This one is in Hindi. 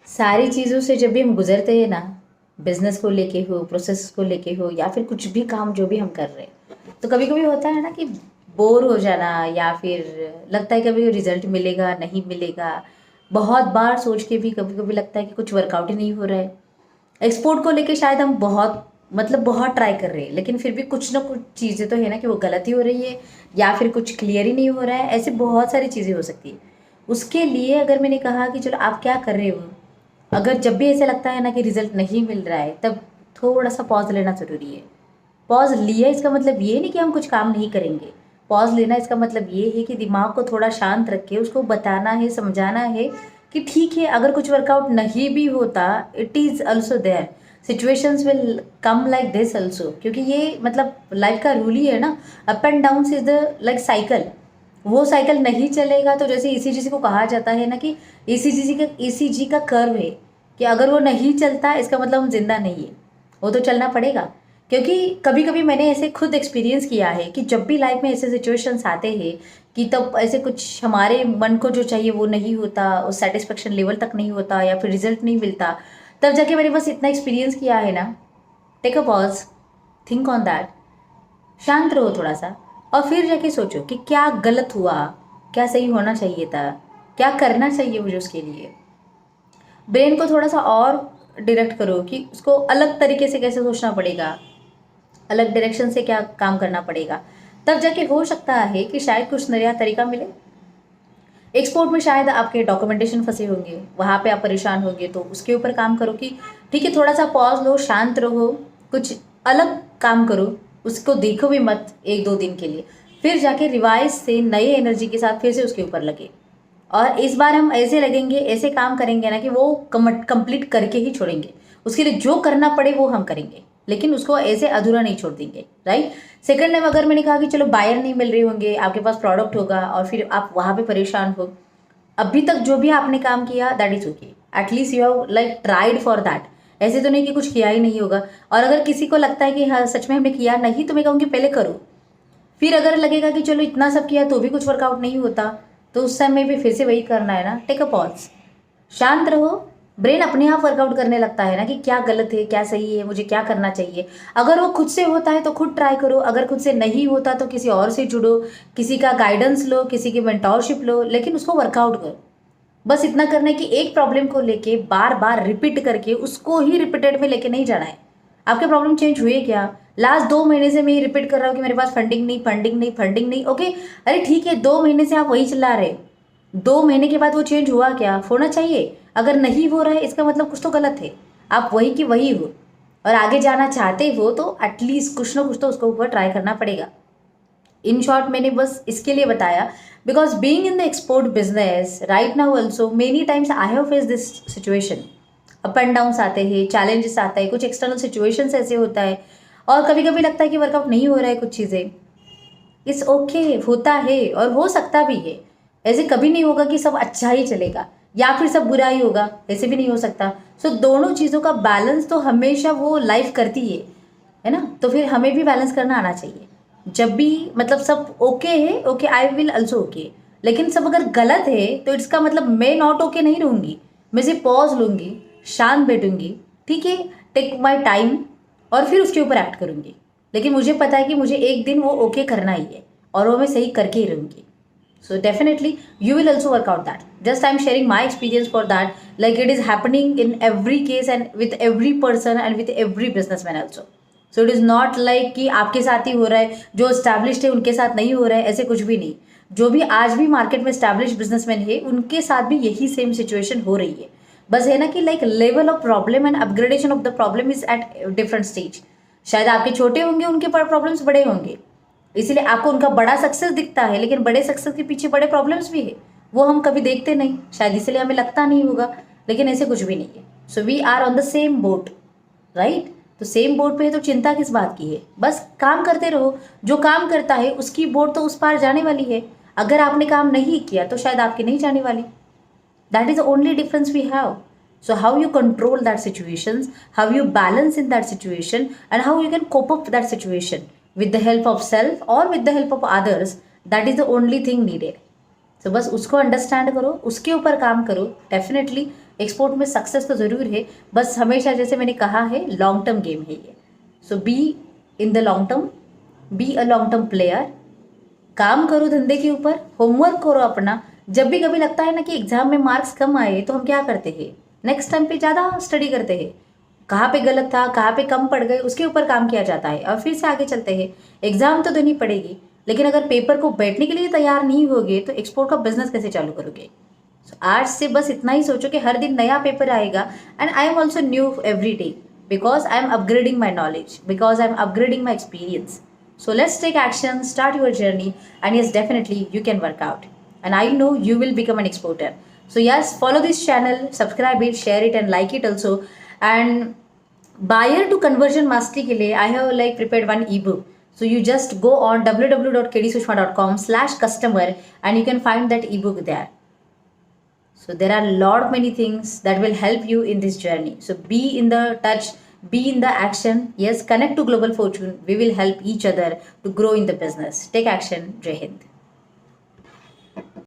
सारी चीज़ों से जब भी हम गुजरते हैं ना, बिजनेस को लेके हो, प्रोसेस को लेके हो, या फिर कुछ भी काम जो भी हम कर रहे हैं, तो कभी कभी होता है ना कि बोर हो जाना, या फिर लगता है कभी रिजल्ट मिलेगा नहीं मिलेगा। बहुत बार सोच के भी कभी कभी लगता है कि कुछ वर्कआउट ही नहीं हो रहा है। एक्सपोर्ट को लेके शायद हम बहुत बहुत ट्राई कर रहे हैं, लेकिन फिर भी कुछ ना कुछ चीज़ें तो है ना कि वो गलत ही हो रही है, या फिर कुछ क्लियर ही नहीं हो रहा है। ऐसे बहुत सारी चीज़ें हो सकती है। उसके लिए अगर मैंने कहा कि चलो आप क्या कर रहे हो, अगर जब भी ऐसे लगता है ना कि रिजल्ट नहीं मिल रहा है, तब थोड़ा सा पॉज लेना ज़रूरी है। पॉज लिया इसका मतलब ये नहीं कि हम कुछ काम नहीं करेंगे। पॉज लेना इसका मतलब ये है कि दिमाग को थोड़ा शांत रख के उसको बताना है, समझाना है कि ठीक है, अगर कुछ वर्कआउट नहीं भी होता, it is also there, situations will come like this also, क्योंकि ये लाइफ का रूल ही है ना। Up and down is the like cycle. वो साइकिल नहीं चलेगा तो जैसे ईसीजी को कहा जाता है ना कि ईसीजी का कर्व है, कि अगर वो नहीं चलता इसका मतलब हम जिंदा नहीं है, वो तो चलना पड़ेगा। क्योंकि कभी कभी मैंने ऐसे खुद एक्सपीरियंस किया है कि जब भी लाइफ में ऐसे सिचुएशंस आते हैं कि तब ऐसे कुछ हमारे मन को जो चाहिए वो नहीं होता, उस सेटिस्फेक्शन लेवल तक नहीं होता, या फिर रिजल्ट नहीं मिलता, तब जाके मैंने बस इतना एक्सपीरियंस किया है ना, take a pause, think on that, शांत रहो थोड़ा सा, और फिर जाके सोचो कि क्या गलत हुआ, क्या सही होना चाहिए था, क्या करना चाहिए मुझे उसके लिए। ब्रेन को थोड़ा सा और डायरेक्ट करो कि उसको अलग तरीके से कैसे सोचना पड़ेगा, अलग डायरेक्शन से क्या काम करना पड़ेगा। तब जाके हो सकता है कि शायद कुछ नया तरीका मिले। एक्सपोर्ट में शायद आपके डॉक्यूमेंटेशन फंसे होंगे, वहाँ पे आप परेशान होंगे, तो उसके ऊपर काम करो कि ठीक है, थोड़ा सा पॉज लो, शांत रहो, कुछ अलग काम करो, उसको देखो भी मत एक दो दिन के लिए। फिर जाके रिवाइज से नए एनर्जी के साथ फिर से उसके ऊपर लगे। और इस बार हम ऐसे लगेंगे, ऐसे काम करेंगे ना कि वो कंप्लीट करके ही छोड़ेंगे। उसके लिए जो करना पड़े वो हम करेंगे, लेकिन उसको ऐसे अधूरा नहीं छोड़ देंगे, राइट। सेकंड टाइम अगर मैंने कहा कि चलो बायर नहीं मिल रहे होंगे, आपके पास प्रोडक्ट होगा और फिर आप वहां पे परेशान हो, अभी तक जो भी आपने काम किया that is okay, at least you have like tried for that. ऐसे तो नहीं कि कुछ किया ही नहीं होगा। और अगर किसी को लगता है कि हाँ सच में हमने किया नहीं, तो मैं कहूँगी पहले करो। फिर अगर लगेगा कि चलो इतना सब किया तो भी कुछ वर्कआउट नहीं होता, तो उस समय भी फिर से वही करना है ना, टेक अ पॉज, शांत रहो। ब्रेन अपने आप वर्कआउट करने लगता है ना कि क्या गलत है क्या सही है, मुझे क्या करना चाहिए। अगर वो खुद से होता है तो खुद ट्राई करो, अगर खुद से नहीं होता तो किसी और से जुड़ो, किसी का गाइडेंस लो, किसी की मेंटोरशिप लो, लेकिन उसको वर्कआउट करो। बस इतना करना है कि एक प्रॉब्लम को लेके बार बार रिपीट करके उसको ही रिपीटेड में लेके नहीं जाना है। आपके प्रॉब्लम चेंज हुए क्या? लास्ट 2 महीने से मैं ये रिपीट कर रहा हूँ कि मेरे पास फंडिंग नहीं, फंडिंग नहीं, फंडिंग नहीं। ओके, अरे ठीक है, 2 महीने से आप वही चिल्ला रहे, 2 महीने के बाद वो चेंज हुआ क्या? होना चाहिए। अगर नहीं हो रहा है इसका मतलब कुछ तो गलत है। आप वही की वही हो और आगे जाना चाहते हो, तो एटलीस्ट कुछ ना कुछ तो उसको ऊपर ट्राई करना पड़ेगा। इन शॉर्ट मैंने बस इसके लिए बताया, because being in the export business right now also many times I have face this situation. Up and downs आते हैं, चैलेंजेस आता है, कुछ एक्सटर्नल सिचुएशंस ऐसे होता है, और कभी कभी लगता है कि वर्कआउट नहीं हो रहा है कुछ चीज़ें। इट्स ओके, होता है और हो सकता भी है। ऐसे कभी नहीं होगा कि सब अच्छा ही चलेगा या फिर सब बुरा ही होगा, ऐसे भी नहीं हो सकता। सो दोनों चीज़ों का बैलेंस तो हमेशा वो लाइफ करती है ना। तो फिर हमें भी बैलेंस करना आना चाहिए। जब भी सब ओके है, okay I will also okay, लेकिन सब अगर गलत है तो इसका मतलब मैं नॉट ओके नहीं रहूँगी। मैं सिर्फ पॉज लूँगी, शांत बैठूंगी, ठीक है, टेक माई टाइम, और फिर उसके ऊपर एक्ट करूँगी। लेकिन मुझे पता है कि मुझे एक दिन वो ओके करना ही है, और वो मैं सही करके ही रहूँगी। So definitely you will also work out that. Just I'm sharing my experience for that. Like it is happening in every case and with every person and with every businessman also. So it is not like कि आपके साथ ही हो रहा है, जो established है उनके साथ नहीं हो रहा है, ऐसे कुछ भी नहीं। जो भी आज भी मार्केट में established businessman है, उनके साथ भी यही सेम सिचुएशन हो रही है। बस है ना कि like level of problem and upgradation of the problem is at different stage. शायद आपके छोटे होंगे, उनके प्रॉब्लम्स बड़े होंगे, इसीलिए आपको उनका बड़ा सक्सेस दिखता है, लेकिन बड़े सक्सेस के पीछे बड़े प्रॉब्लम्स भी है, वो हम कभी देखते नहीं, शायद इसलिए हमें लगता नहीं होगा। लेकिन ऐसे कुछ भी नहीं है। So we are on the same boat, right. तो सेम बोट पे है तो चिंता किस बात की है? बस काम करते रहो। जो काम करता है उसकी बोट तो उस पार जाने वाली है। अगर आपने काम नहीं किया तो शायद आपकी नहीं जाने वाली। That is the only difference we have. So how you control that situations, how you balance in that situation, and how you can cope up that situation with the help of self or with the help of others, that is the only thing needed. So बस उसको अंडरस्टैंड करो, उसके ऊपर काम करो, डेफिनेटली एक्सपोर्ट में सक्सेस तो ज़रूर है, बस हमेशा जैसे मैंने कहा है लॉन्ग टर्म गेम है ये. So be in the long term, be a long term player, काम करो धंधे के ऊपर, होमवर्क करो अपना. जब भी कभी लगता है ना कि एग्जाम में मार्क्स कम आए तो हम क्या करते हैं, नेक्स्ट टाइम पे ज़्यादा स्टडी करते हैं. कहाँ पे गलत था, कहाँ पे कम पड़ गए, उसके ऊपर काम किया जाता है और फिर से आगे चलते हैं. एग्जाम तो देनी पड़ेगी, लेकिन अगर पेपर को बैठने के लिए तैयार नहीं होगे तो एक्सपोर्ट का बिजनेस कैसे चालू करोगे. आज से बस इतना ही सोचो कि हर दिन नया पेपर आएगा. And I am also new every day because I am upgrading my knowledge, because I am upgrading my experience. So let's take action, start your journey, and yes, definitely you can work out. And I know you will become an exporter. So yes, follow this channel, subscribe it, share it, and like it also. And buyer to conversion mastery के लिए I have like prepared one ebook. So you just go on www.kdsushma.com/customer and you can find that ebook there. So there are a lot of many things that will help you in this journey. So be in the touch, be in the action. Yes, connect to Global Fortune. We will help each other to grow in the business. Take action. Jai Hind.